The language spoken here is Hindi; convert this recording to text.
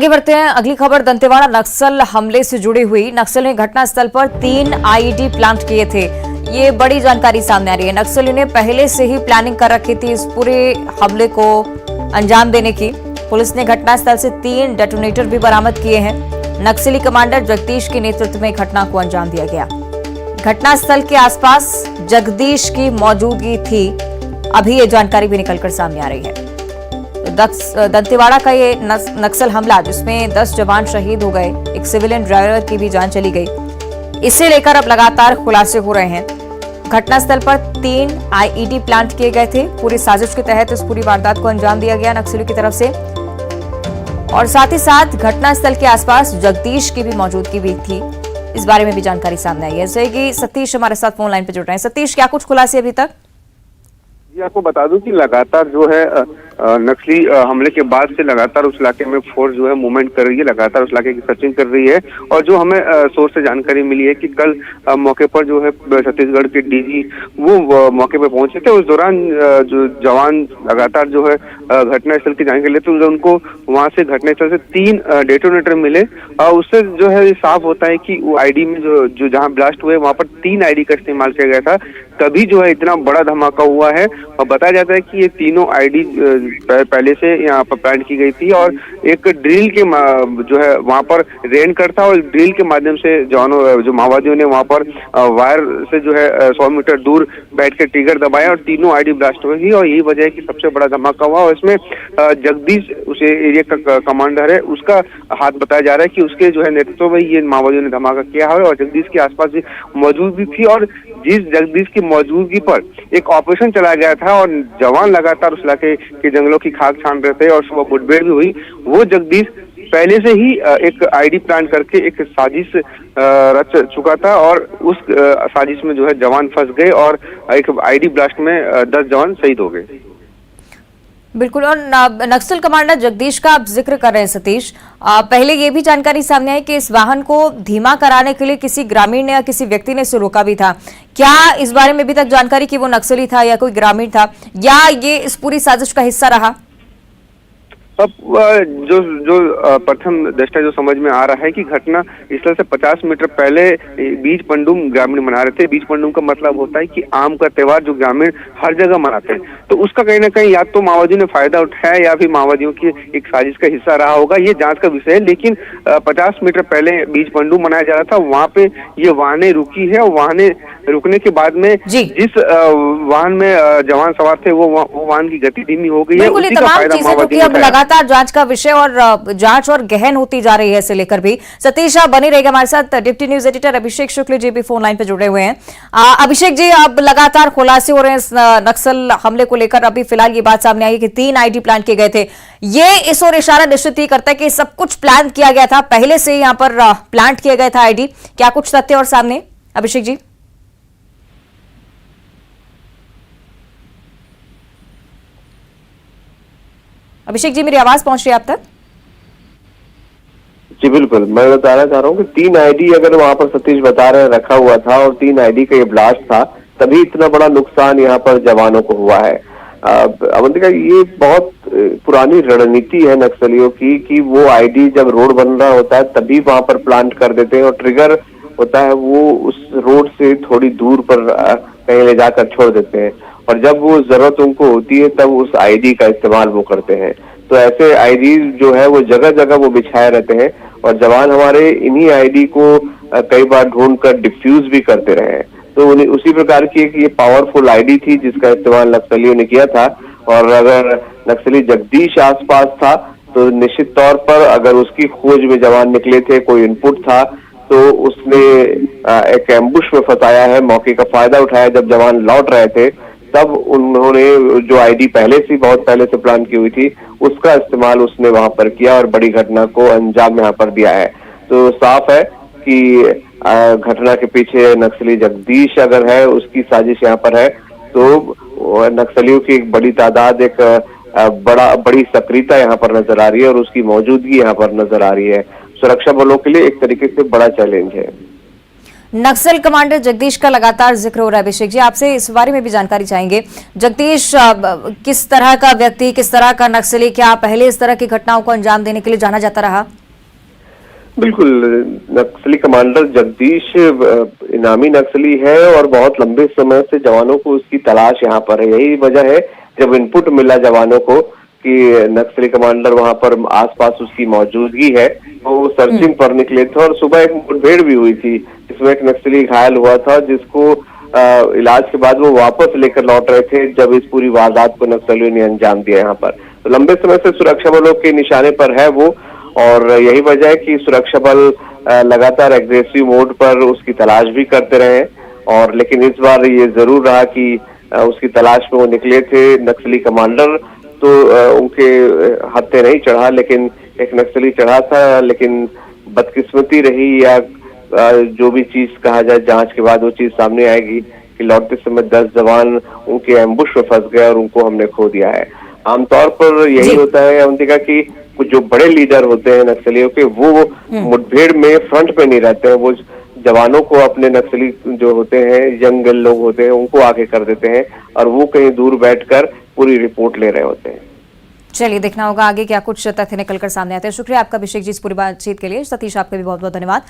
आगे बढ़ते हैं। अगली खबर दंतेवाड़ा नक्सल हमले से जुड़ी हुई। नक्सल ने घटनास्थल पर 3 आईईडी प्लांट किए थे। ये बड़ी जानकारी सामने आ रही है। नक्सलियों ने पहले से ही प्लानिंग कर रखी थी इस पूरे हमले को अंजाम देने की। पुलिस ने घटनास्थल से 3 डेटोनेटर भी बरामद किए हैं। नक्सली कमांडर जगदीश के नेतृत्व में घटना को अंजाम दिया गया। घटनास्थल के आसपास जगदीश की मौजूदगी थी। अभी ये जानकारी भी निकलकर सामने आ रही है। दंतेवाड़ा का ये नक्सल हमला जिसमें 10 जवान शहीद हो गए, एक सिविलियन ड्राइवर की भी जान चली गई, इसे लेकर अब लगातार खुलासे हो रहे हैं। घटनास्थल पर 3 आईईडी प्लांट किए गए थे। पूरी साजिश के तहत इस पूरी वारदात को अंजाम दिया गया नक्सलियों की तरफ से, और साथ ही साथ घटनास्थल के आसपास जगदीश की भी मौजूदगी भी थी। इस बारे में भी जानकारी सामने आई है। जैसे कि सतीश हमारे साथ फोन लाइन पर जुड़ रहे हैं। सतीश, क्या कुछ खुलासे अभी तक? जी, आपको बता दूं कि लगातार जो है नक्सली हमले के बाद से लगातार उस इलाके में फोर्स जो है मूवमेंट कर रही है, लगातार उस इलाके की सर्चिंग कर रही है। और जो हमें सोर्स से जानकारी मिली है कि कल मौके पर जो है छत्तीसगढ़ के डीजी वो मौके पर पहुंचे थे। उस दौरान जो जवान लगातार जो है घटनास्थल की जानकारी लेते हुए उनको वहां से घटनास्थल से 3 डेटोनेटर मिले। उससे जो है ये साफ होता है कि वो आईडी में जो जहाँ ब्लास्ट हुए वहां पर 3 आईडी का इस्तेमाल किया गया था, तभी जो है इतना बड़ा धमाका हुआ है। और बताया जाता है कि ये तीनों आईडी पहले से यहाँ पर प्लान की गई थी और एक ड्रिल के जो है वहां पर रेन कट था, और ड्रिल के माध्यम से जो माओवादियों ने वहां पर वायर से जो है 100 मीटर दूर बैठ के ट्रिगर दबाया और तीनों आईडी ब्लास्ट हुई। और यही वजह है कि सबसे बड़ा धमाका हुआ। और इसमें जगदीश उस एरिया का कमांडर है, उसका हाथ बताया जा रहा है कि उसके जो है नेतृत्व में ये माओवादियों ने धमाका किया है। और जगदीश के आसपास भी मौजूद भी थी, और जिस जगदीश की मौजूदगी पर एक ऑपरेशन चलाया गया था और जवान लगातार उस इलाके के जंगलों की खाक छान रहे थे और सुबह मुठभेड़ भी हुई, वो जगदीश पहले से ही एक आईडी प्लान करके एक साजिश रच चुका था। और उस साजिश में जो है जवान फंस गए और एक आईडी ब्लास्ट में 10 जवान शहीद हो गए। बिल्कुल। और नक्सल कमांडर जगदीश का आप जिक्र कर रहे हैं सतीश, पहले ये भी जानकारी सामने आई कि इस वाहन को धीमा कराने के लिए किसी ग्रामीण ने या किसी व्यक्ति ने इसे रोका भी था। क्या इस बारे में अभी तक जानकारी कि वो नक्सली था या कोई ग्रामीण था, या ये इस पूरी साजिश का हिस्सा रहा? अब जो प्रथम दृष्टया जो समझ में आ रहा है कि घटना स्थल से 50 मीटर पहले बीज पंडुम ग्रामीण मना रहे थे। बीज पंडुम का मतलब होता है कि आम का त्योहार जो ग्रामीण हर जगह मनाते हैं, तो उसका कहीं ना कहीं या तो माओवादियों ने फायदा उठाया या फिर माओवादियों की एक साजिश का हिस्सा रहा होगा। ये जांच का विषय है। लेकिन 50 मीटर पहले बीज पंडुम मनाया जा रहा था, वहां पे ये वाहनें रुकी है, और वाहनें रुकने के बाद में जिस वाहन में जवान सवार थे वो वाहन की गति धीमी हो गई है। उसी का फायदा माओवादी लगातार जांच का विषय और जांच और गहन होती जा रही है इसे लेकर भी। सतीश, आप बने रहेगा हमारे साथ। डिप्टी न्यूज एडिटर अभिषेक शुक्ल जी भी फोन लाइन पे जुड़े हुए हैं। अभिषेक जी, अब लगातार खुलासे हो रहे हैं इस नक्सल हमले को लेकर। अभी फिलहाल ये बात सामने आई है कि 3 आईडी प्लान किए गए थे। ये इस ओर इशारा निश्चित ही करता है कि सब कुछ प्लान किया गया था, पहले से यहाँ पर प्लांट किया गया था आईडी। क्या कुछ तथ्य और सामने अभिषेक जी? अभिषेक जी, मेरी आवाज पहुंच रही है आप तक? जी बिल्कुल, मैं बताना चाह रहा हूँ कि 3 आईडी अगर वहां पर सतीश बता रहे रखा हुआ था और 3 आईडी का ये ब्लास्ट था, तभी इतना बड़ा नुकसान यहाँ पर जवानों को हुआ है। अवंतिका, ये बहुत पुरानी रणनीति है नक्सलियों की कि वो आईडी जब रोड बन रहा होता है तभी वहां पर प्लांट कर देते हैं, और ट्रिगर होता है वो उस रोड से थोड़ी दूर पर कहीं ले जाकर छोड़ देते हैं, और जब वो जरूरत उनको होती है तब उस आईडी का इस्तेमाल वो करते हैं। तो ऐसे आईडी जो है वो जगह जगह वो बिछाए रहते हैं, और जवान हमारे इन्हीं आईडी को कई बार ढूंढकर डिफ्यूज भी करते रहे हैं। तो उसी प्रकार की एक ये पावरफुल आईडी थी जिसका इस्तेमाल नक्सलियों ने किया था। और अगर नक्सली जगदीश आसपास था तो निश्चित तौर पर अगर उसकी खोज में जवान निकले थे, कोई इनपुट था, तो उसने एक एम्बुश में फंसाया है, मौके का फायदा उठाया। जब जवान लौट रहे थे तब उन्होंने जो आईडी बहुत पहले से प्लान की हुई थी उसका इस्तेमाल उसने वहां पर किया और बड़ी घटना को अंजाम यहाँ पर दिया है। तो साफ है कि घटना के पीछे नक्सली जगदीश अगर है, उसकी साजिश यहाँ पर है। तो नक्सलियों की एक बड़ी तादाद, एक बड़ी सक्रियता यहाँ पर नजर आ रही है, और उसकी मौजूदगी यहाँ पर नजर आ रही है। सुरक्षा बलों के लिए एक तरीके से बड़ा चैलेंज है। नक्सल कमांडर जगदीश का लगातार जिक्र हो रहा है। अभिषेक जी, आपसे इस बारे में भी जानकारी चाहेंगे। जगदीश किस तरह का व्यक्ति, किस तरह का नक्सली, क्या पहले इस तरह की घटनाओं को अंजाम देने के लिए जाना जाता रहा? बिल्कुल, नक्सली कमांडर जगदीश इनामी नक्सली है और बहुत लंबे समय से जवानों को उसकी तलाश यहाँ पर है। यही वजह है जब इनपुट मिला जवानों को कि नक्सली कमांडर वहां पर आसपास उसकी मौजूदगी है, तो वो सर्चिंग पर निकले थे। और सुबह एक मुठभेड़ भी हुई थी जिसमें एक नक्सली घायल हुआ था, जिसको इलाज के बाद वो वापस लेकर लौट रहे थे जब इस पूरी वारदात को नक्सलियों ने अंजाम दिया। यहाँ पर तो लंबे समय से सुरक्षा बलों के निशाने पर है वो, और यही वजह है कि सुरक्षा बल लगातार एग्रेसिव मोड पर उसकी तलाश भी करते रहे। और लेकिन इस बार ये जरूर रहा कि उसकी तलाश में वो निकले थे नक्सली कमांडर, तो उनके हत्थे नहीं चढ़ा, लेकिन एक नक्सली चढ़ा था। लेकिन बदकिस्मती रही या जो भी चीज कहा जाए, जांच के बाद वो चीज सामने आएगी कि लौटते समय 10 जवान उनके एम्बुश में फंस गए और उनको हमने खो दिया है। आमतौर पर यही होता है अवंतिका की कुछ जो बड़े लीडर होते हैं नक्सलियों के, वो मुठभेड़ में फ्रंट पे नहीं रहते हैं। वो जवानों को अपने नक्सली जो होते हैं, यंग लोग होते हैं, उनको आगे कर देते हैं और वो कहीं दूर बैठकर पूरी रिपोर्ट ले रहे होते हैं। चलिए, देखना होगा आगे क्या कुछ तथ्य निकलकर सामने आते हैं। शुक्रिया आपका अभिषेक जी इस पूरी बातचीत के लिए। सतीश, आपका भी बहुत बहुत धन्यवाद।